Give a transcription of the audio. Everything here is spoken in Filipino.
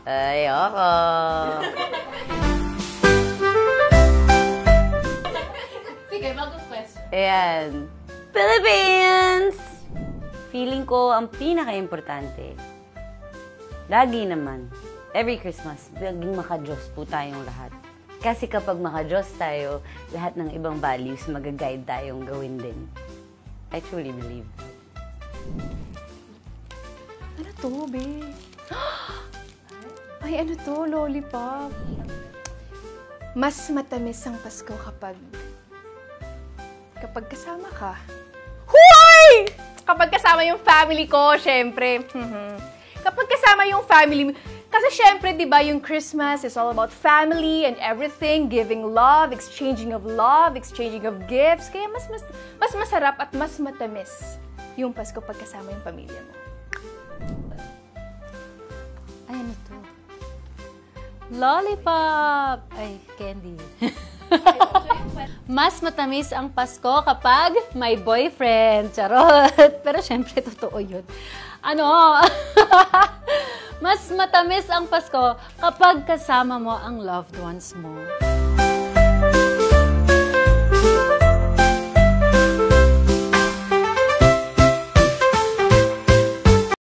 Ayoko. Sige, mag-question. Ayan. Philippines! Feeling ko ang pinaka-importante, lagi naman, every Christmas, laging maka-Diyos po tayong lahat. Kasi kapag maka-Diyos tayo, lahat ng ibang values mag-guide tayong gawin din. I truly believe. Ano to, babe? Ay, ano to, lollipop. Mas matamis ang Pasko kapag kasama ka. Hoy! Kapag kasama yung family ko, syempre. Kapag kasama yung family, kasi syempre, di ba, yung Christmas is all about family and everything, giving love, exchanging of gifts. Kaya mas masarap at mas matamis yung Pasko pag kasama yung pamilya mo. Ay, ano to? Lollipop! Ay, candy. Mas matamis ang Pasko kapag may boyfriend. Charot! Pero syempre, totoo yun. Ano? Mas matamis ang Pasko kapag kasama mo ang loved ones mo.